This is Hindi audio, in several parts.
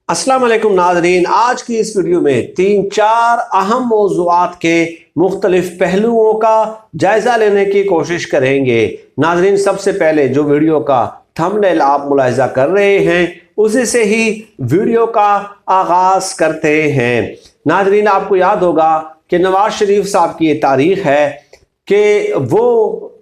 अस्सलाम वालेकुम नाज़रीन, आज की इस वीडियो में 3-4 अहम मौज़ूआत के मुख्तलिफ पहलुओं का जायज़ा लेने की कोशिश करेंगे। नाज़रीन, सबसे पहले जो वीडियो का थंबनेल आप मुलाहिज़ा कर रहे हैं उसी से ही वीडियो का आगाज़ करते हैं। नाज़रीन, आपको याद होगा कि नवाज शरीफ साहब की ये तारीख है कि वो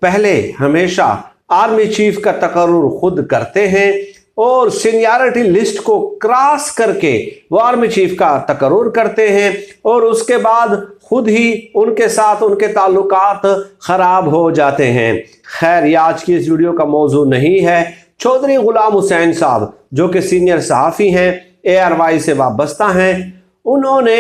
पहले हमेशा आर्मी चीफ का तकर्रुर खुद करते हैं और सीनियरिटी लिस्ट को क्रॉस करके वो आर्मी चीफ का तकर्रुर करते हैं और उसके बाद खुद ही उनके साथ उनके ताल्लुकात खराब हो जाते हैं। खैर, ये आज की इस वीडियो का मौजू नहीं है। चौधरी गुलाम हुसैन साहब जो कि सीनियर सहाफ़ी हैं, ARY से वाबस्ता हैं, उन्होंने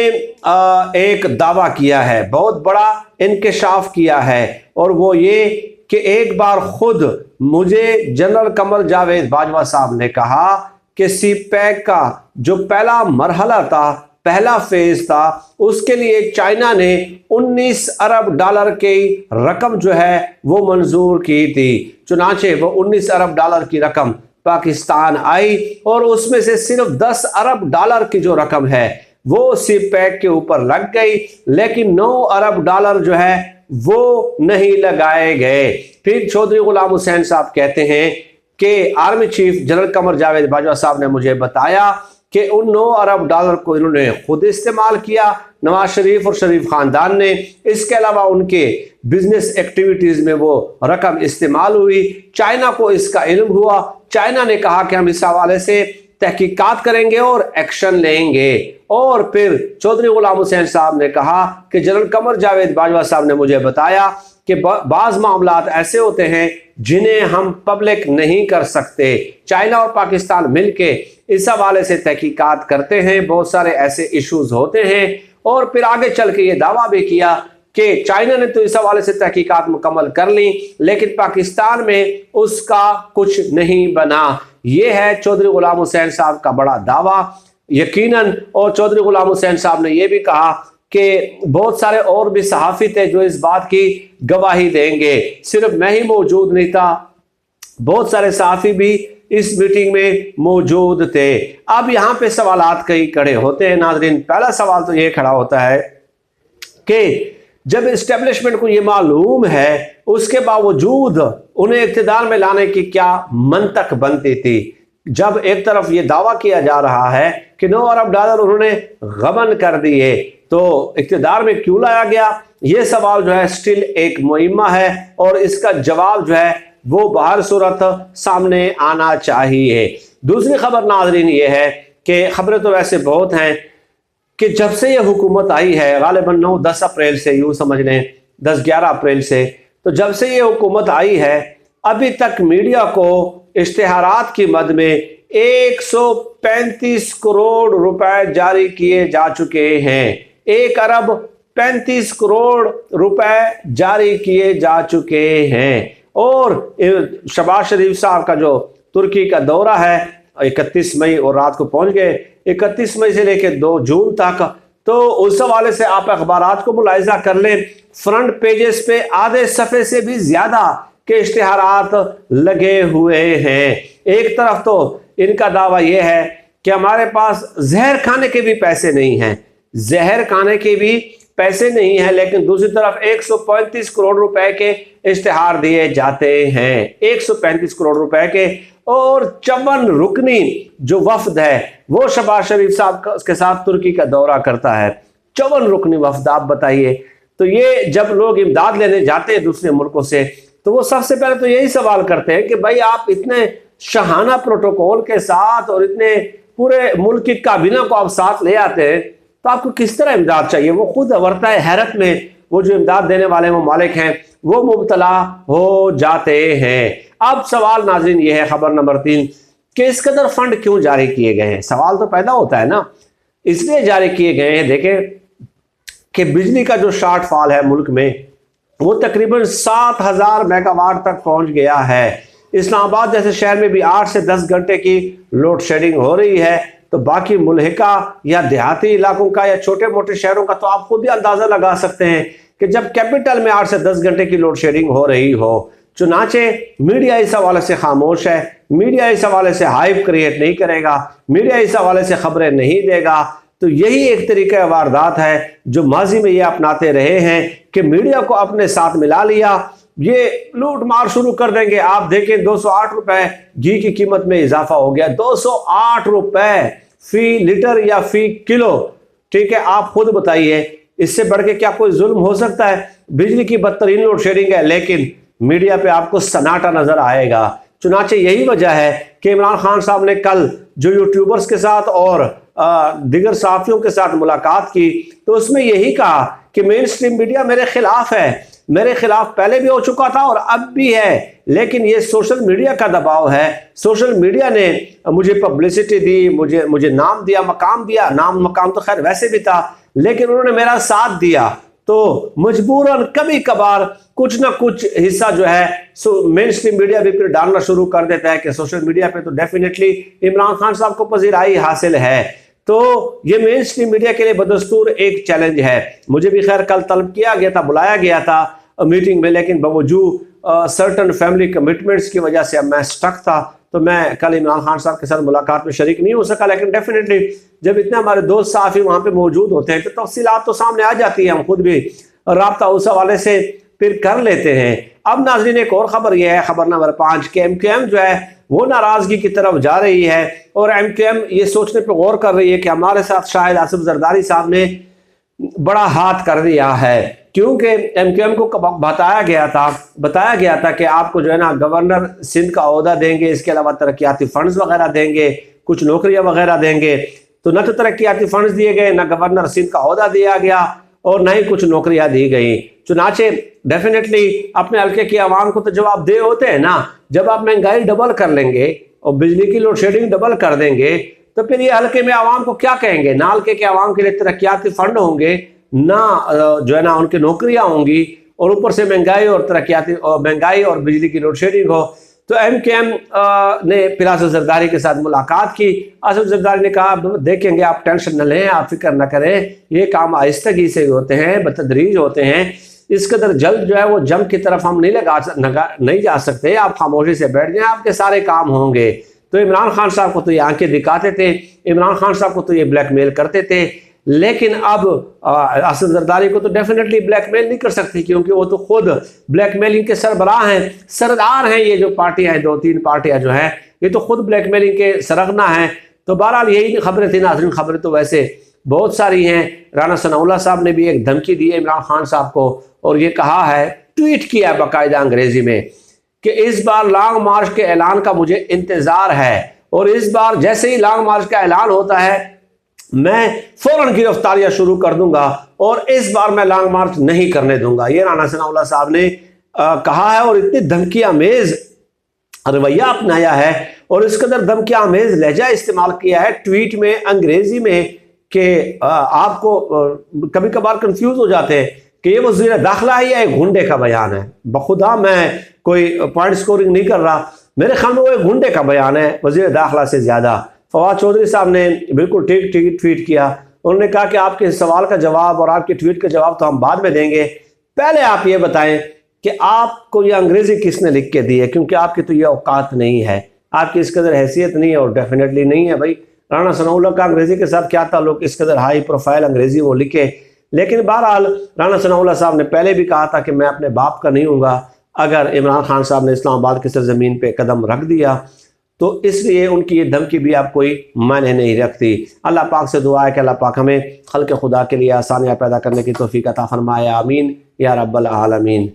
एक दावा किया है, बहुत बड़ा इंकशाफ किया है, और वो ये कि एक बार खुद मुझे जनरल कमर जावेद बाजवा साहब ने कहा कि CPEC का जो पहला मरहला था, पहला फेज था, उसके लिए चाइना ने 19 अरब डॉलर की रकम जो है वो मंजूर की थी। चुनाचे वो 19 अरब डॉलर की रकम पाकिस्तान आई और उसमें से सिर्फ 10 अरब डॉलर की जो रकम है वो CPEC के ऊपर लग गई, लेकिन 9 अरब डॉलर जो है वो नहीं लगाए गए। फिर चौधरी गुलाम हुसैन साहब कहते हैं कि army chief general Qamar Javed Bajwa साहब ने मुझे बताया कि उन 9 अरब डॉलर को इन्होंने खुद इस्तेमाल किया, नवाज शरीफ और शरीफ खानदान ने। इसके अलावा उनके बिजनेस एक्टिविटीज में वो रकम इस्तेमाल हुई। चाइना को इसका इल्म हुआ, चाइना ने कहा कि हम इस हवाले से तहकीकात करेंगे और एक्शन लेंगे। और फिर चौधरी गुलाम हुसैन साहब ने कहा कि जनरल कमर जावेद बाजवा साहब ने मुझे बताया कि बाज़ मामलात ऐसे होते हैं जिन्हें हम पब्लिक नहीं कर सकते। चाइना और पाकिस्तान मिलके इस हवाले से तहकीकात करते हैं, बहुत सारे ऐसे इश्यूज होते हैं। और फिर आगे चल के ये दावा भी किया कि चाइना ने तो इस हवाले से तहकीकात मुकम्मल कर ली, लेकिन पाकिस्तान में उसका कुछ नहीं बना। यह है चौधरी गुलाम हुसैन साहब का बड़ा दावा, यकीनन। और चौधरी गुलाम हुसैन साहब ने यह भी कहा कि बहुत सारे और भी सहाफ़ी थे जो इस बात की गवाही देंगे, सिर्फ मैं ही मौजूद नहीं था, बहुत सारे सहाफ़ी भी इस मीटिंग में मौजूद थे। अब यहाँ पे सवालात कई खड़े होते हैं नाज़रीन। पहला सवाल तो ये खड़ा होता है कि जब इस्टेब्लिशमेंट को ये मालूम है, उसके बावजूद उन्हें इक़्तिदार में लाने की क्या मंतक बनती थी? जब एक तरफ ये दावा किया जा रहा है कि 9 अरब डॉलर उन्होंने गबन कर दिए, तो इक़्तिदार में क्यों लाया गया? ये सवाल जो है स्टिल एक मुइम्मा है और इसका जवाब जो है वो बाहर सूरत सामने आना चाहिए। दूसरी खबर नाज़रीन ये है कि खबरें तो वैसे बहुत हैं कि जब से ये हुकूमत आई है, गालिबन 9-10 अप्रैल से, यूँ समझ लें 10-11 अप्रैल से, तो जब से ये हुकूमत आई है अभी तक मीडिया को इश्तिहारात की मद में 135 करोड़ रुपए जारी किए जा चुके हैं। 1 अरब 35 करोड़ रुपए जारी किए जा चुके हैं। और शहबाज शरीफ साहब का जो तुर्की का दौरा है 31 मई और रात को पहुंच गए, 31 मई से लेकर 2 जून तक, तो उस हवाले से आप अखबारात को मुलाहिजा कर लें, फ्रंट पेजेस पे आधे सफ़े से भी ज़्यादा के इश्तिहारात लगे हुए हैं। एक तरफ तो इनका दावा यह है कि हमारे पास जहर खाने के भी पैसे नहीं हैं, जहर खाने के भी पैसे नहीं हैं, लेकिन दूसरी तरफ 135 करोड़ रुपए के इश्तिहार दिए जाते हैं, 135 करोड़ रुपए के। और 54 रुकनी जो वफद है वो शहबाज शरीफ साहब के साथ तुर्की का दौरा करता है। 54 रुकनी वफद, आप बताइए। तो ये जब लोग इमदाद लेने जाते हैं दूसरे मुल्कों से, तो वो सबसे पहले तो यही सवाल करते हैं कि भाई आप इतने शहाना प्रोटोकॉल के साथ और इतने पूरे मुल्क की काबीना को आप साथ ले आते हैं, तो आपको किस तरह इमदाद चाहिए? वो खुद वर्ता हैरत में वो जो इमदाद देने वाले ममालिक हैं वो मुब्तला हो जाते हैं। अब सवाल नाज़रीन ये है, खबर नंबर 3, कि इस कदर फंड क्यों जारी किए गए हैं? सवाल तो पैदा होता है ना, इसलिए जारी किए गए हैं। देखें कि बिजली का जो शॉर्टफॉल है मुल्क में वो तकरीबन 7000 मेगावाट तक पहुंच गया है। इस्लामाबाद जैसे शहर में भी 8 से 10 घंटे की लोड शेडिंग हो रही है, तो बाकी मुल्हिका या देहाती इलाकों का या छोटे मोटे शहरों का तो आप खुद भी अंदाज़ा लगा सकते हैं कि जब कैपिटल में 8 से 10 घंटे की लोड शेडिंग हो रही हो चुनाचे मीडिया इस हवाले से खामोश है, मीडिया इस हवाले से हाइप क्रिएट नहीं करेगा, मीडिया इस हवाले से खबरें नहीं देगा। तो यही एक तरीका वारदात है जो माजी में ये अपनाते रहे हैं कि मीडिया को अपने साथ मिला लिया, ये लूट मार शुरू कर देंगे। आप देखें 208 रुपए घी की कीमत में इजाफा हो गया, 208 रुपए फी लीटर या फी किलो। ठीक है, आप खुद बताइए इससे बढ़ के क्या कोई जुल्म हो सकता है? बिजली की बदतरीन लोड शेडिंग है, लेकिन मीडिया पे आपको सन्नाटा नजर आएगा। चुनाचे यही वजह है कि इमरान खान साहब ने कल जो यूट्यूबर्स के साथ और दिगर सहाफियों के साथ मुलाकात की तो उसमें यही कहा कि मेन स्ट्रीम मीडिया मेरे खिलाफ है, मेरे खिलाफ पहले भी हो चुका था और अब भी है, लेकिन ये सोशल मीडिया का दबाव है। सोशल मीडिया ने मुझे पब्लिसिटी दी, मुझे नाम दिया, मकाम दिया। नाम मकाम तो खैर वैसे भी था, लेकिन उन्होंने मेरा साथ दिया, तो मजबूरन कभी कभार कुछ ना कुछ हिस्सा जो है मेन स्ट्रीम मीडिया भी फिर डालना शुरू कर देता है कि सोशल मीडिया पे तो डेफिनेटली इमरान खान साहब को पजीराई हासिल है। तो ये मेन स्ट्रीम मीडिया के लिए बदस्तूर एक चैलेंज है। मुझे भी खैर कल तलब किया गया था, बुलाया गया था मीटिंग में, लेकिन बावजूद सर्टन फैमिली कमिटमेंट्स की वजह से अब मैं स्टक था, तो मैं कल इमरान खान साहब के साथ मुलाकात में शरीक नहीं हो सका। लेकिन डेफिनेटली जब इतने हमारे दोस्त साफी वहाँ पे मौजूद होते हैं तो तफसीलात तो सामने आ जाती है, हम खुद भी राब्ता उस हवाले से फिर कर लेते हैं। अब नाज़रीन एक और ख़बर यह है, ख़बर नंबर 5 के MQM जो है वो नाराज़गी की तरफ जा रही है और MQM ये सोचने पर गौर कर रही है कि हमारे साथ शायद आसिफ जरदारी साहब ने बड़ा हाथ कर दिया है, क्योंकि MQM को बताया गया था कि आपको जो है ना गवर्नर सिंध का ओहदा देंगे, इसके अलावा तरक्याती फंड्स वगैरह देंगे, कुछ नौकरियां वगैरह देंगे। तो न तो तरक्याती फंड्स दिए गए, न गवर्नर सिंध का ओहदा दिया गया और न ही कुछ नौकरियां दी गई। चुनाचे डेफिनेटली अपने हल्के की आवाम को तो जवाब दे होते हैं ना। जब आप महंगाई डबल कर लेंगे और बिजली की लोड शेडिंग डबल कर देंगे तो फिर ये हल्के में आवाम को क्या कहेंगे? ना हल्के के आवाम के लिए तरक्याती फंड होंगे, ना जो है ना उनकी नौकरियां होंगी, और ऊपर से महंगाई और बिजली की लोड शेडिंग हो। तो MQM ने फिर आसिफ जरदारी के साथ मुलाकात की। आसिफ जरदारी ने कहा देखेंगे, आप टेंशन न लें, आप फिक्र न करें, ये काम आहिस्तगी से होते हैं, बतदरीज होते हैं, इस कदर जल्द जो है वो जंग की तरफ हम नहीं जा सकते, आप खामोशी से बैठ जाएं, आपके सारे काम होंगे। तो इमरान खान साहब को तो ये आंखें दिखाते थे, इमरान खान साहब को तो ये ब्लैकमेल करते थे, लेकिन अब आसिफ जरदारी को तो डेफिनेटली ब्लैकमेल नहीं कर सकती, क्योंकि वो तो खुद ब्लैकमेलिंग के सरबराह हैं, सरदार हैं। ये जो पार्टियां हैं, 2-3 पार्टियां जो हैं, ये तो खुद ब्लैकमेलिंग के सरगना हैं। तो बहरहाल यही खबरें थी नाज़रीन। खबरें तो वैसे बहुत सारी हैं। राना सनाउल्लाह साहब ने भी एक धमकी दी है इमरान खान साहब को, और ये कहा है, ट्वीट किया है बाकायदा अंग्रेजी में, कि इस बार लॉन्ग मार्च के ऐलान का मुझे इंतजार है, और इस बार जैसे ही लॉन्ग मार्च का ऐलान होता है मैं फौरन गिरफ्तारियां शुरू कर दूंगा, और इस बार मैं लॉन्ग मार्च नहीं करने दूंगा। ये राना सनाउल्लाह साहब ने कहा है, और इतनी धमकी आमेज रवैया अपनाया है और इस कदर धमकी आमेज लहजा इस्तेमाल किया है ट्वीट में अंग्रेजी में कि आपको कभी कभार कंफ्यूज हो जाते हैं कि ये वज़ीर दाखिला है या एक गुंडे का बयान है। बखुदा मैं कोई पॉइंट स्कोरिंग नहीं कर रहा, मेरे ख्याल में वो एक गुंडे का बयान है वज़ीर दाखिला से ज़्यादा। फवाद चौधरी साहब ने बिल्कुल ठीक ट्वीट किया। उन्होंने कहा कि आपके सवाल का जवाब और आपके ट्वीट का जवाब तो हम बाद में देंगे, पहले आप ये बताएं कि आपको ये अंग्रेजी किसने लिख के दी है, क्योंकि आपकी तो ये औकात नहीं है, आपकी इस कदर हैसियत नहीं है, और डेफिनेटली नहीं है। भाई राना सनाउल्लाह का अंग्रेजी के साथ क्या ताल्लुक, इस कदर हाई प्रोफाइल अंग्रेजी वो लिखे। लेकिन बहरहाल राना सनाउल्लाह साहब ने पहले भी कहा था कि मैं अपने बाप का नहीं हूँगा अगर इमरान खान साहब ने इस्लामाबाद की सरजमीन पे कदम रख दिया, तो इसलिए उनकी ये धमकी भी आप कोई मायने नहीं रखती। अल्लाह पाक से दुआ है कि अल्लाह पाक हमें खल्क़ खुदा के लिए आसानियाँ पैदा करने की तौफीक अता फरमाए। आमीन या रब्बल आलमीन।